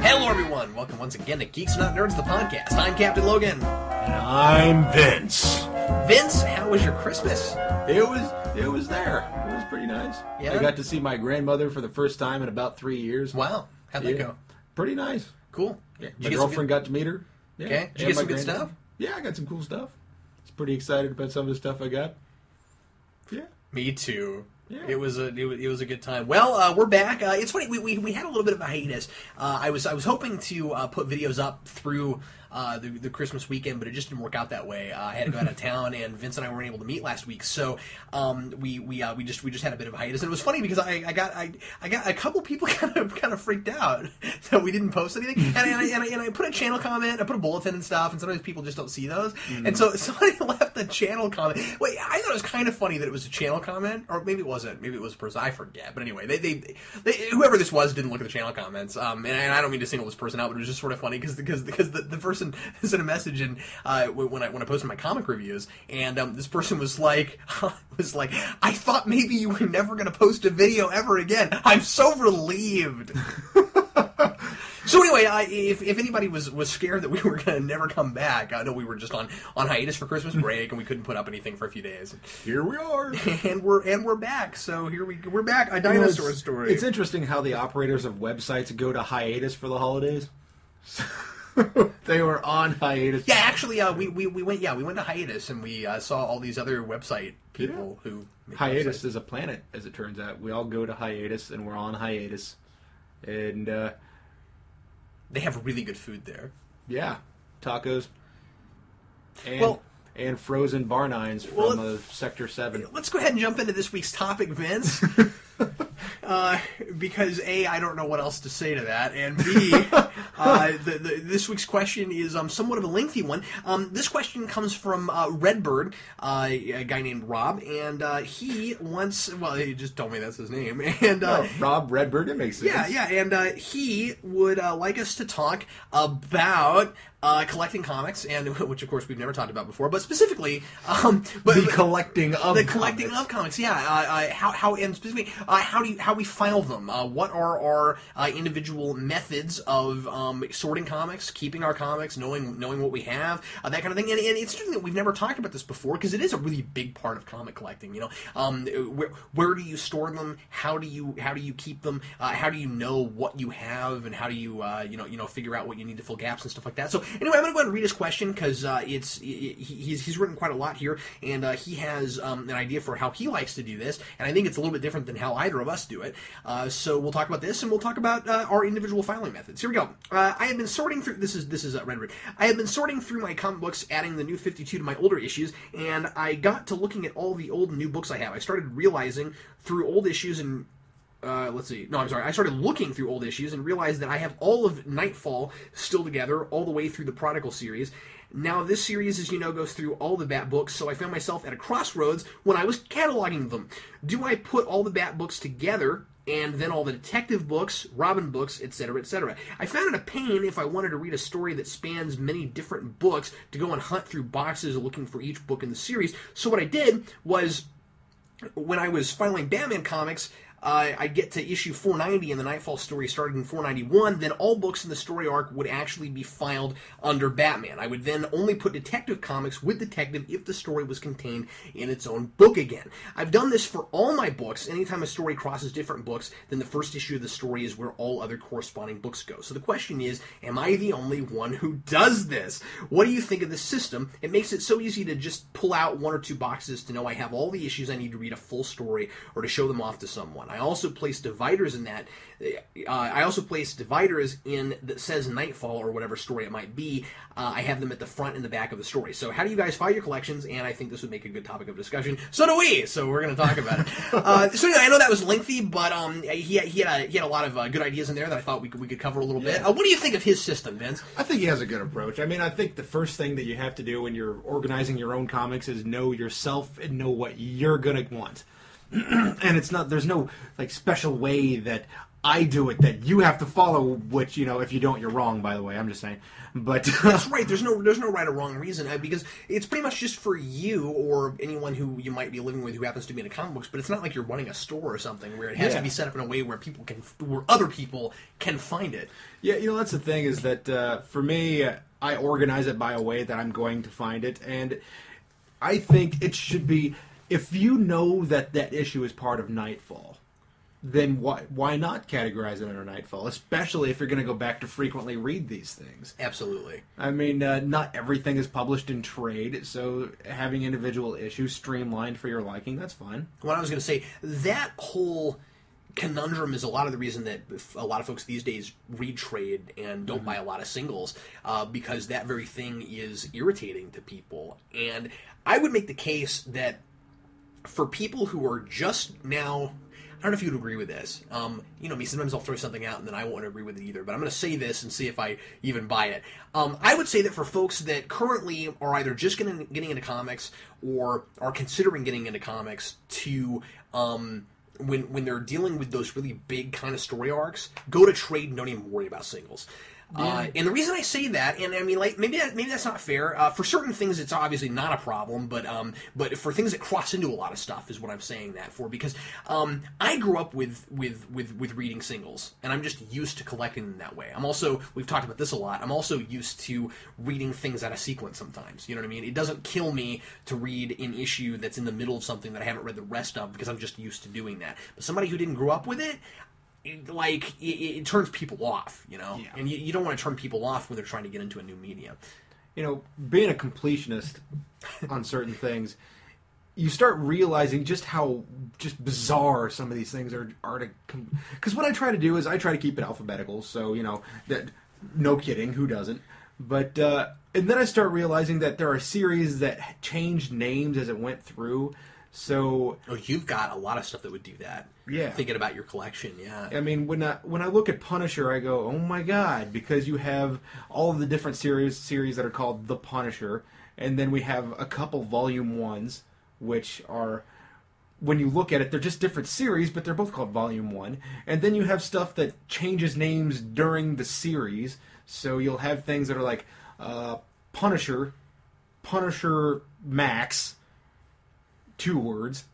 Hello, everyone. Welcome once again to Geeks Not Nerds, the podcast. I'm Captain Logan. And I'm Vince. Vince, how was your Christmas? It was there. It was pretty nice. Yeah? I got to see my grandmother for the first time in about 3 years. Wow. How'd that go? Pretty nice. Cool. Yeah. My girlfriend got to meet her. Yeah. Okay. Did you get some good stuff? Yeah, I got some cool stuff. I was pretty excited about some of the stuff I got. Yeah. Me too. Yeah. It was a good time. Well, we're back. It's funny. We had a little bit of a hiatus. I was hoping to put videos up through the Christmas weekend, but it just didn't work out that way. I had to go out of town, and Vince and I weren't able to meet last week, so we just had a bit of a hiatus. And it was funny because I got a couple people kind of freaked out that we didn't post anything, and I put a channel comment, I put a bulletin and stuff, and sometimes people just don't see those. Mm-hmm. And so somebody left a channel comment. Wait, I thought it was kind of funny that it was a channel comment, or maybe it wasn't. Maybe it was a person. I forget. But anyway, they whoever this was didn't look at the channel comments. And I don't mean to single this person out, but it was just sort of funny because the person sent a message and when I posted my comic reviews, and this person was like, I thought maybe you were never going to post a video ever again. I'm so relieved. So anyway, if anybody was scared that we were going to never come back, I know we were just on hiatus for Christmas break and we couldn't put up anything for a few days. Here we are, and we're back. So we're back. A dinosaur story. It's interesting how the operators of websites go to hiatus for the holidays. They were on hiatus. Yeah, actually, we went to hiatus and we saw all these other website people who make hiatus websites. is a planet, as it turns out. We all go to hiatus and we're on hiatus, and they have really good food there. Yeah, tacos. And frozen bar nines from Sector 7. Let's go ahead and jump into this week's topic, Vince. Because A, I don't know what else to say to that, and B, this week's question is somewhat of a lengthy one. This question comes from Redbird, a guy named Rob, and he just told me that's his name. And Rob Redbird, it makes sense. Yeah, and he would like us to talk about collecting comics, and which of course we've never talked about before, but specifically, the collecting of comics. Yeah, how and specifically how we file them. What are our individual methods of sorting comics, keeping our comics, knowing what we have, that kind of thing. And it's interesting that we've never talked about this before because it is a really big part of comic collecting. You know, where do you store them? How do you keep them? How do you know what you have, and how do you figure out what you need to fill gaps and stuff like that? So anyway, I'm going to go ahead and read his question because he's written quite a lot here, and he has an idea for how he likes to do this, and I think it's a little bit different than how either of us do it. So we'll talk about this, and we'll talk about our individual filing methods. Here we go. I have been sorting through. This is Redbird. I have been sorting through my comic books, adding the new 52 to my older issues, and I got to looking at all the old and new books I have. I started realizing through old issues and I started looking through old issues and realized that I have all of Nightfall still together, all the way through the Prodigal series. Now, this series, as you know, goes through all the Bat books, so I found myself at a crossroads when I was cataloging them. Do I put all the Bat books together, and then all the detective books, Robin books, etc., etc.? I found it a pain if I wanted to read a story that spans many different books to go and hunt through boxes looking for each book in the series. So what I did was, when I was filing Batman comics, I get to issue 490 and the Nightfall story started in 491, then all books in the story arc would actually be filed under Batman. I would then only put Detective Comics with Detective if the story was contained in its own book again. I've done this for all my books. Anytime a story crosses different books, then the first issue of the story is where all other corresponding books go. So the question is, am I the only one who does this? What do you think of this system? It makes it so easy to just pull out one or two boxes to know I have all the issues I need to read a full story or to show them off to someone. I also place dividers in that. I also place dividers in that says Nightfall or whatever story it might be. I have them at the front and the back of the story. So how do you guys file your collections? And I think this would make a good topic of discussion. So do we. So we're going to talk about it. So anyway, I know that was lengthy, but he had a lot of good ideas in there that I thought we could cover a little bit. What do you think of his system, Vince? I think he has a good approach. I mean, I think the first thing that you have to do when you're organizing your own comics is know yourself and know what you're going to want. And there's no like special way that I do it that you have to follow, which, if you don't, you're wrong, by the way. I'm just saying. But that's right. There's no right or wrong reason, because it's pretty much just for you or anyone who you might be living with who happens to be into comic books. But it's not like you're running a store or something where it has to be set up in a way where other people can find it. Yeah, that's the thing is that for me, I organize it by a way that I'm going to find it, and I think it should be, if you know that issue is part of Nightfall, then why not categorize it under Nightfall? Especially if you're going to go back to frequently read these things. Absolutely. I mean, not everything is published in trade, so having individual issues streamlined for your liking, that's fine. What I was going to say, that whole conundrum is a lot of the reason that a lot of folks these days read trade and don't buy a lot of singles, because that very thing is irritating to people. And I would make the case that for people who are just now... I don't know if you'd agree with this. Me, sometimes I'll throw something out and then I won't agree with it either. But I'm going to say this and see if I even buy it. I would say that for folks that currently are either just getting into comics or are considering getting into comics, to when they're dealing with those really big kind of story arcs, go to trade and don't even worry about singles. And the reason I say that, and I mean, like, maybe that's not fair. For certain things, it's obviously not a problem, but for things that cross into a lot of stuff is what I'm saying that for. Because I grew up with reading singles, and I'm just used to collecting them that way. I'm also, we've talked about this a lot, I'm also used to reading things out of sequence sometimes. You know what I mean? It doesn't kill me to read an issue that's in the middle of something that I haven't read the rest of, because I'm just used to doing that. But somebody who didn't grow up with it, it turns people off, and you don't want to turn people off when they're trying to get into a new medium. Being a completionist on certain things, you start realizing just how just bizarre some of these things are to... Because what I try to do is I try to keep it alphabetical, so, that no kidding, who doesn't? But, and then I start realizing that there are series that changed names as it went through. So, you've got a lot of stuff that would do that. Yeah. Thinking about your collection, yeah. I mean, when I look at Punisher, I go, oh my god, because you have all of the different series that are called The Punisher, and then we have a couple Volume 1s, which are, when you look at it, they're just different series, but they're both called Volume 1. And then you have stuff that changes names during the series, so you'll have things that are like Punisher Max, 2 words,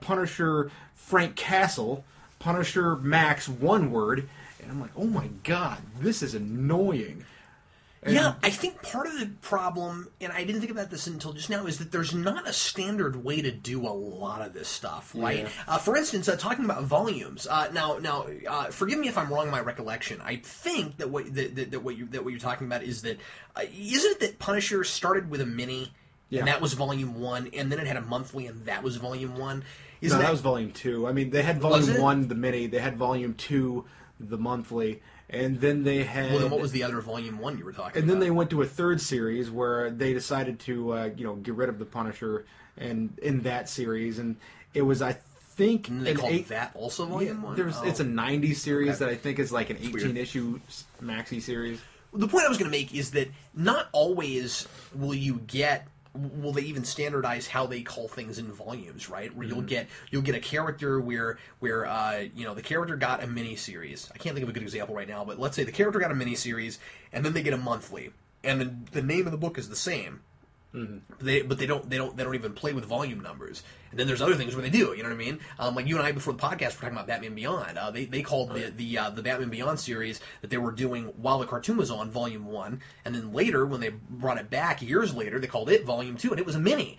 Punisher Frank Castle, Punisher Max, 1 word, and I'm like, oh my god, this is annoying. And yeah, I think part of the problem, and I didn't think about this until just now, is that there's not a standard way to do a lot of this stuff, right? Yeah. For instance, talking about volumes. Now, forgive me if I'm wrong in my recollection. I think that what you're talking about is that isn't it that Punisher started with a mini? Yeah. And that was Volume 1, and then it had a monthly, and that was Volume 1. That was Volume 2. I mean, they had Volume 1, the mini, they had Volume 2, the monthly, and then they had... Well, then what was the other Volume 1 you were talking about? And then they went to a third series where they decided to, get rid of the Punisher and in that series, and it was, I think... And they called that also Volume 1? It's a 90s series that I think is like an 18-issue maxi series. The point I was going to make is that not always will they even standardize how they call things in volumes, right? Where you'll get a character where the character got a mini series. I can't think of a good example right now, but let's say the character got a mini series, and then they get a monthly, and then the name of the book is the same. Mm-hmm. But they don't even play with volume numbers. And then there's other things where they do. You know what I mean? Like you and I before the podcast were talking about Batman Beyond. They called the Batman Beyond series that they were doing while the cartoon was on Volume 1, and then later when they brought it back years later, they called it Volume 2, and it was a mini.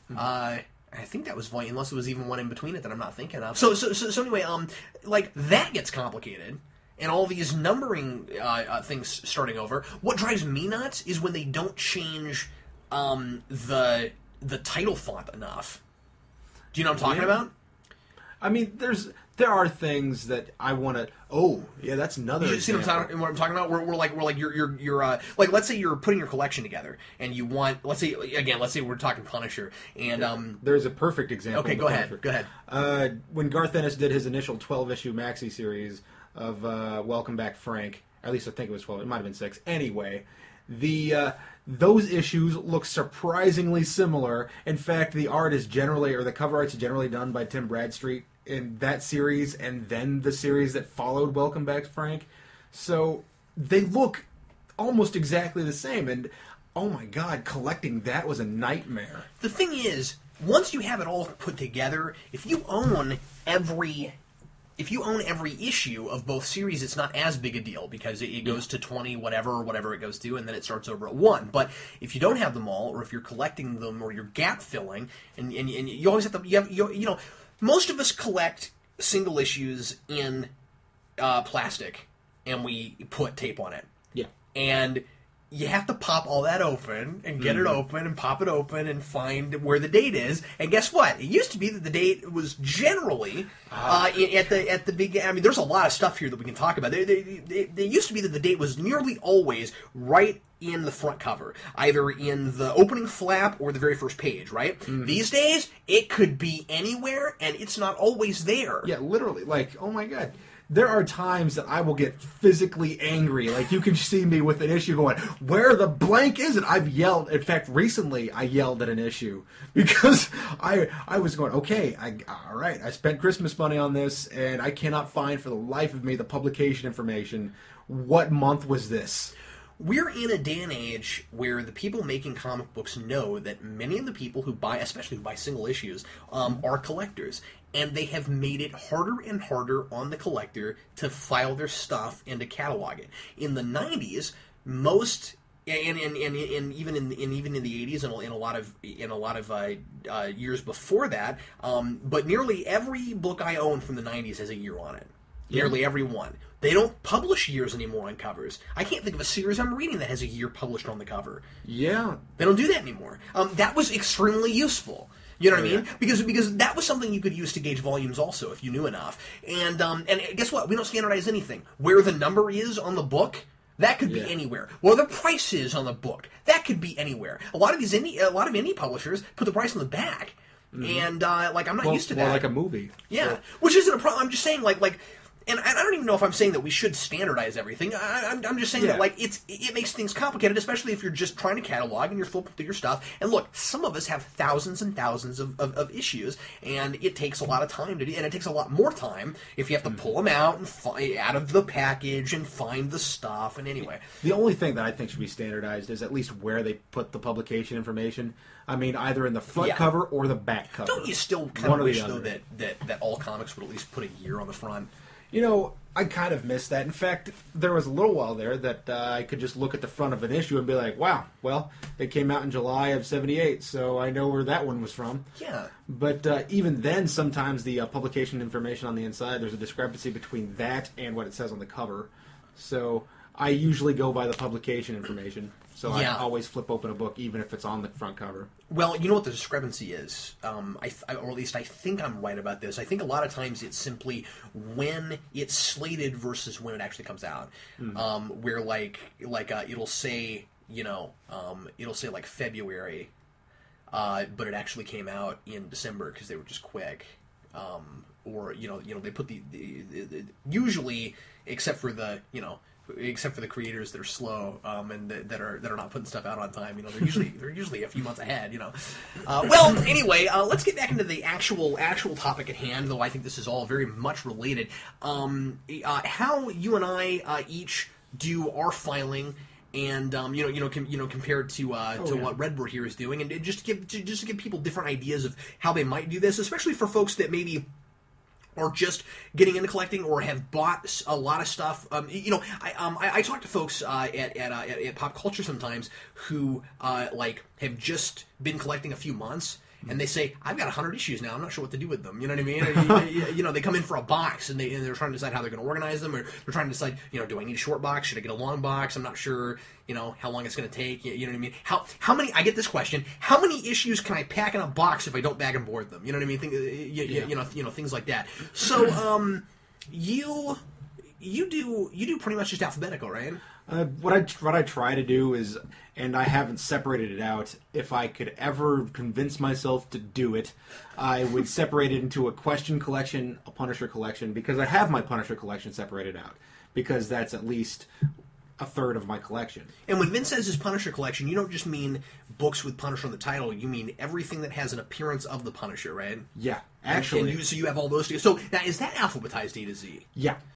Mm-hmm. I think that was volume, unless it was even one in between it that I'm not thinking of. So anyway, like that gets complicated. And all these numbering things starting over. What drives me nuts is when they don't change the title font enough. Do you know what I'm talking about? I mean, there are things that I want to. Oh, yeah, that's another. You see what I'm talking about? We're like you're like, let's say you're putting your collection together and you want, let's say we're talking Punisher and there's a perfect example. Okay, go ahead. When Garth Ennis did his initial 12-issue maxi series of Welcome Back Frank, at least I think it was 12. It might have been 6. Anyway, those issues look surprisingly similar. In fact, the cover art is generally done by Tim Bradstreet, in that series and then the series that followed Welcome Back, Frank. So they look almost exactly the same, and oh my god, collecting that was a nightmare. The thing is, once you have it all put together, if you own every issue of both series, it's not as big a deal because it goes to 20 whatever it goes to, and then it starts over at 1. But if you don't have them all, or if you're collecting them, or you're gap filling, and you always have to, most of us collect single issues in plastic, and we put tape on it. Yeah. And you have to pop all that open and get it open and pop it open and find where the date is. And guess what? It used to be that the date was generally at the beginning. I mean, there's a lot of stuff here that we can talk about. They used to be that the date was nearly always right in the front cover, either in the opening flap or the very first page, right? These days, it could be anywhere, and it's not always there. Yeah, literally. Like, oh my god. There are times that I will get physically angry. Like, you can see me with an issue going, where the blank is it? I've yelled. In fact, recently I yelled at an issue because I was going, okay, all right, I spent Christmas money on this, and I cannot find for the life of me the publication information. What month was this? We're in a day and age where the people making comic books know that many of the people who buy, especially who buy single issues, are collectors. And they have made it harder and harder on the collector to file their stuff and to catalog it. In the 90s, most, and even in the 80s and in a lot of years before that, but nearly every book I own from the 90s has a year on it. Yeah. Nearly every one. They don't publish years anymore on covers. I can't think of a series I'm reading that has a year published on the cover. Yeah. They don't do that anymore. That was extremely useful. You know what I mean? Because that was something you could use to gauge volumes also, if you knew enough. And guess what? We don't standardize anything. Where the number is on the book, that could be anywhere. Where the price is on the book, that could be anywhere. A lot of indie publishers put the price on the back. And I'm not used to that. Well, like a movie. Yeah, so. Which isn't a problem. I'm just saying, and I don't even know if I'm saying that we should standardize everything. I'm just saying that it makes things complicated, especially if you're just trying to catalog and you're flipping through your stuff. And look, some of us have thousands and thousands of issues, and it takes a lot of time to do, and it takes a lot more time if you have to pull them out and out of the package and find the stuff. And anyway, the only thing that I think should be standardized is at least where they put the publication information. I mean, either in the front cover or the back cover. Don't you still kind of wish though that all comics would at least put a year on the front? You know, I kind of missed that. In fact, there was a little while there that I could just look at the front of an issue and be like, wow, well, it came out in July of 78, so I know where that one was from. Yeah. But even then, sometimes the publication information on the inside, there's a discrepancy between that and what it says on the cover. So I usually go by the publication information. So I always flip open a book, even if it's on the front cover. Well, you know what the discrepancy is, or at least I think I'm right about this. I think a lot of times it's simply when it's slated versus when it actually comes out. Where it'll say it'll say like February, but it actually came out in December because they were just quick. Or they put the usually except for the creators that are slow and that are not putting stuff out on time, they're usually a few months ahead, Well, anyway, let's get back into the actual topic at hand. Though I think this is all very much related. How you and I each do our filing, and compared to what Redbird here is doing, and just to give people different ideas of how they might do this, especially for folks that maybe or just getting into collecting, or have bought a lot of stuff. I talk to folks at Pop Culture sometimes who have just been collecting a few months, and they say, "I've got 100 issues now. I'm not sure what to do with them." You know what I mean? They come in for a box, and they're trying to decide how they're going to organize them, or they're trying to decide, do I need a short box? Should I get a long box? I'm not sure. How long it's going to take. You know what I mean? How many? I get this question. How many issues can I pack in a box if I don't bag and board them? You know what I mean? Things like that. So, you do pretty much just alphabetical, right? What I try to do is, and I haven't separated it out. If I could ever convince myself to do it, I would separate it into a question collection, a Punisher collection, because I have my Punisher collection separated out, because that's at least a third of my collection. And when Vince says his Punisher collection, you don't just mean books with Punisher on the title. You mean everything that has an appearance of the Punisher, right? Yeah, Actually, so you have all those together. So now, is that alphabetized A to Z? yeah.